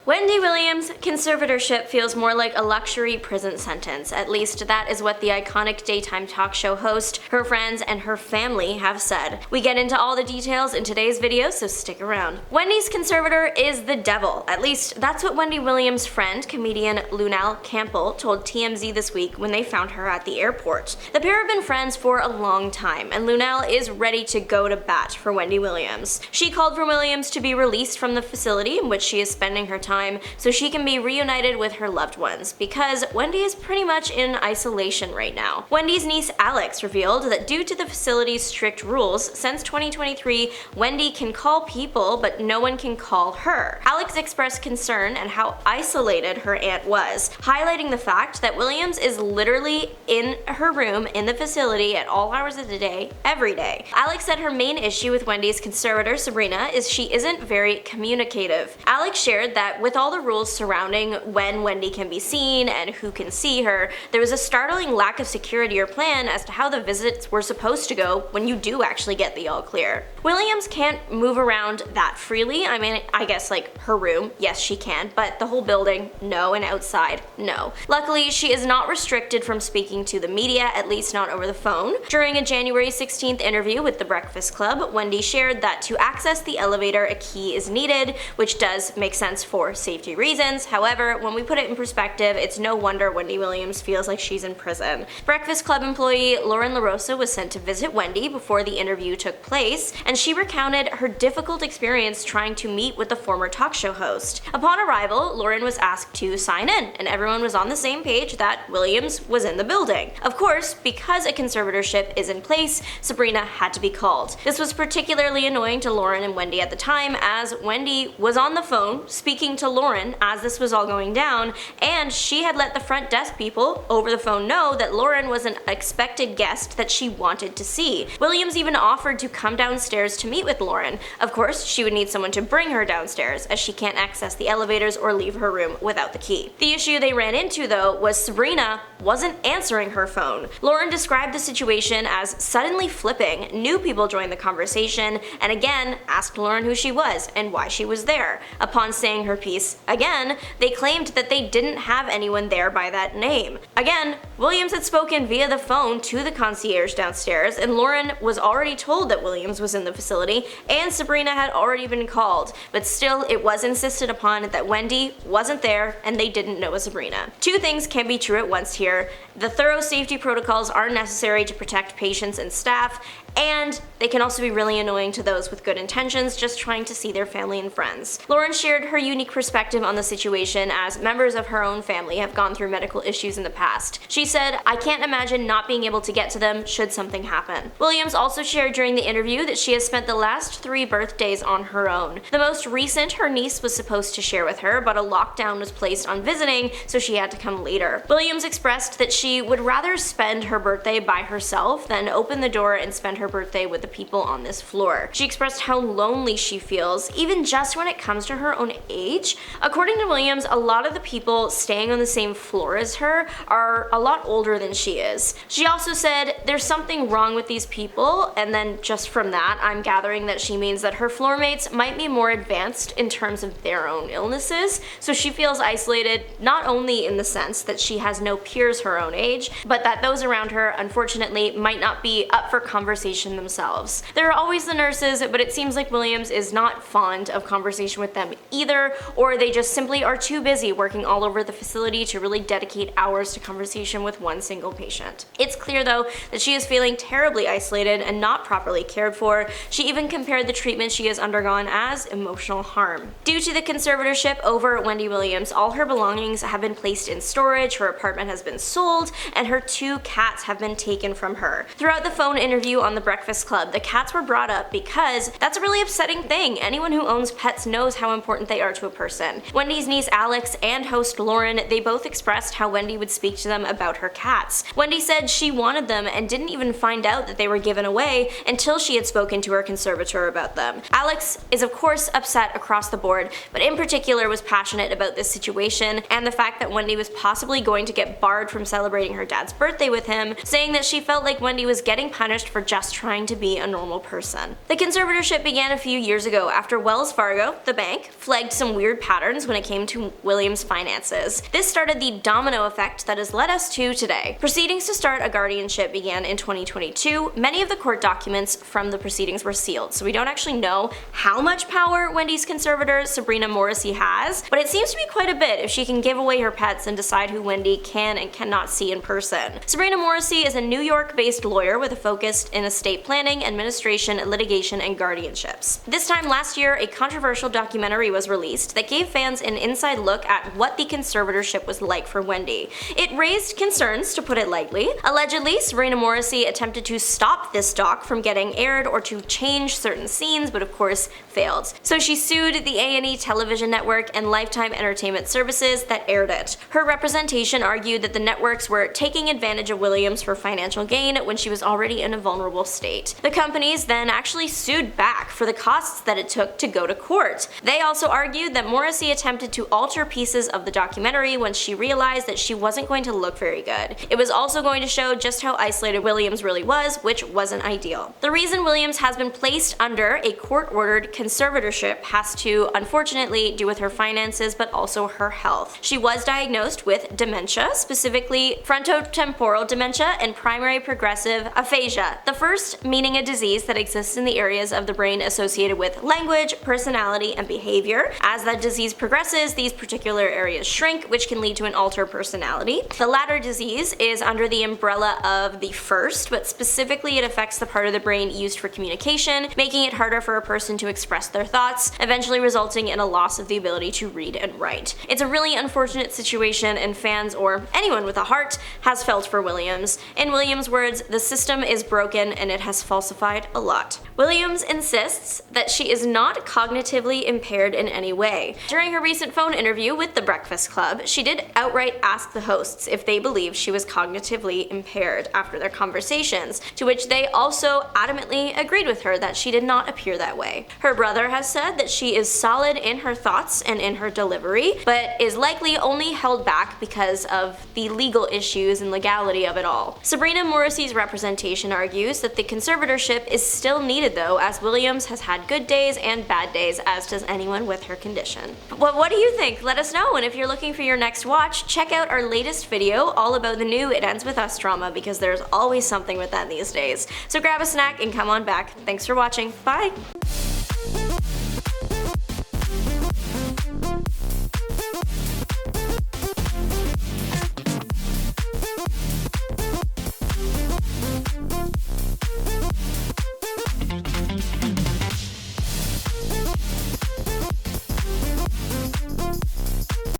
Wendy Williams' conservatorship feels more like a luxury prison sentence. At least that is what the iconic daytime talk show host, her friends, and her family have said. We get into all the details in today's video, so stick around. Wendy's conservator is the devil. At least that's what Wendy Williams' friend, comedian Lunell Campbell, told TMZ this week when they found her at the airport. The pair have been friends for a long time, and Lunell is ready to go to bat for Wendy Williams. She called for Williams to be released from the facility in which she is spending her time so she can be reunited with her loved ones, because Wendy is pretty much in isolation right now. Wendy's niece Alex revealed that due to the facility's strict rules, since 2023, Wendy can call people, but no one can call her. Alex expressed concern at how isolated her aunt was, highlighting the fact that Williams is literally in her room in the facility at all hours of the day, every day. Alex said her main issue with Wendy's conservator, Sabrina, is she isn't very communicative. Alex shared that with all the rules surrounding when Wendy can be seen and who can see her, there was a startling lack of security or plan as to how the visits were supposed to go when you do actually get the all clear. Williams can't move around that freely. I mean, I guess like her room, yes she can, but the whole building, no, and outside, no. Luckily, she is not restricted from speaking to the media, at least not over the phone. During a January 16th interview with The Breakfast Club, Wendy shared that to access the elevator, a key is needed, which does make sense for safety reasons. However, when we put it in perspective, it's no wonder Wendy Williams feels like she's in prison. Breakfast Club employee Lauren LaRosa was sent to visit Wendy before the interview took place, and she recounted her difficult experience trying to meet with the former talk show host. Upon arrival, Lauren was asked to sign in, and everyone was on the same page that Williams was in the building. Of course, because a conservatorship is in place, Sabrina had to be called. This was particularly annoying to Lauren and Wendy at the time, as Wendy was on the phone speaking to Lauren as this was all going down, and she had let the front desk people over the phone know that Lauren was an expected guest that she wanted to see. Williams even offered to come downstairs to meet with Lauren. Of course, she would need someone to bring her downstairs, as she can't access the elevators or leave her room without the key. The issue they ran into, though, was Sabrina wasn't answering her phone. Lauren described the situation as suddenly flipping. New people joined the conversation, and again asked Lauren who she was and why she was there. Upon saying her piece again, they claimed that they didn't have anyone there by that name. Again, Williams had spoken via the phone to the concierge downstairs, and Lauren was already told that Williams was in the facility, and Sabrina had already been called, but still it was insisted upon that Wendy wasn't there and they didn't know a Sabrina. Two things can be true at once here. The thorough safety protocols are necessary to protect patients and staff, and they can also be really annoying to those with good intentions just trying to see their family and friends. Lauren shared her unique perspective on the situation, as members of her own family have gone through medical issues in the past. She said, "I can't imagine not being able to get to them should something happen." Williams also shared during the interview that she has spent the last 3 birthdays on her own. The most recent her niece was supposed to share with her, but a lockdown was placed on visiting, so she had to come later. Williams expressed that she would rather spend her birthday by herself than open the door and spend her birthday with the people on this floor. She expressed how lonely she feels, even just when it comes to her own age. According to Williams, a lot of the people staying on the same floor as her are a lot older than she is. She also said there's something wrong with these people, and then just from that, I'm gathering that she means that her floor mates might be more advanced in terms of their own illnesses, so she feels isolated not only in the sense that she has no peers her own age, but that those around her, unfortunately, might not be up for conversation themselves. There are always the nurses, but it seems like Williams is not fond of conversation with them either, or they just simply are too busy working all over the facility to really dedicate hours to conversation with one single patient. It's clear, though, that she is feeling terribly isolated and not properly cared for. She even compared the treatment she has undergone as emotional harm. Due to the conservatorship over Wendy Williams, all her belongings have been placed in storage, her apartment has been sold, and her 2 cats have been taken from her. Throughout the phone interview on The Breakfast Club, the cats were brought up because that's a really upsetting thing. Anyone who owns pets knows how important they are to a person. Wendy's niece Alex and host Lauren, they both expressed how Wendy would speak to them about her cats. Wendy said she wanted them and didn't even find out that they were given away until she had spoken to her conservator about them. Alex is of course upset across the board, but in particular was passionate about this situation and the fact that Wendy was possibly going to get barred from celebrating her dad's birthday with him, saying that she felt like Wendy was getting punished for just trying to be a normal person. The conservatorship began a few years ago after Wells Fargo, the bank, flagged some weird weird patterns when it came to Williams' finances. This started the domino effect that has led us to today. Proceedings to start a guardianship began in 2022. Many of the court documents from the proceedings were sealed, so we don't actually know how much power Wendy's conservator, Sabrina Morrissey, has, but it seems to be quite a bit if she can give away her pets and decide who Wendy can and cannot see in person. Sabrina Morrissey is a New York-based lawyer with a focus in estate planning, administration, litigation, and guardianships. This time last year, a controversial documentary was released that gave fans an inside look at what the conservatorship was like for Wendy. It raised concerns, to put it lightly. Allegedly, Sabrina Morrissey attempted to stop this doc from getting aired or to change certain scenes, but of course failed. So she sued the A&E television network and Lifetime Entertainment Services that aired it. Her representation argued that the networks were taking advantage of Williams for financial gain when she was already in a vulnerable state. The companies then actually sued back for the costs that it took to go to court. They also argued that Morrissey attempted to alter pieces of the documentary when she realized that she wasn't going to look very good. It was also going to show just how isolated Williams really was, which wasn't ideal. The reason Williams has been placed under a court-ordered conservatorship has to, unfortunately, do with her finances, but also her health. She was diagnosed with dementia, specifically frontotemporal dementia and primary progressive aphasia, the first meaning a disease that exists in the areas of the brain associated with language, personality, and behavior. As that disease progresses, these particular areas shrink, which can lead to an altered personality. The latter disease is under the umbrella of the first, but specifically it affects the part of the brain used for communication, making it harder for a person to express their thoughts, eventually resulting in a loss of the ability to read and write. It's a really unfortunate situation, and fans, or anyone with a heart, has felt for Williams. In Williams' words, the system is broken and it has falsified a lot. Williams insists that she is not cognitively impaired in any way. During her recent phone interview with The Breakfast Club, she did outright ask the hosts if they believed she was cognitively impaired after their conversations, to which they also adamantly agreed with her that she did not appear that way. Her brother has said that she is solid in her thoughts and in her delivery, but is likely only held back because of the legal issues and legality of it all. Sabrina Morrissey's representation argues that the conservatorship is still needed though, as Williams has had good days and bad days, as does anyone with her condition. Well, what do you think? Let us know, and if you're looking for your next watch, check out our latest video all about the new It Ends With Us drama, because there's always something with that these days. So grab a snack and come on back. Thanks for watching. Bye!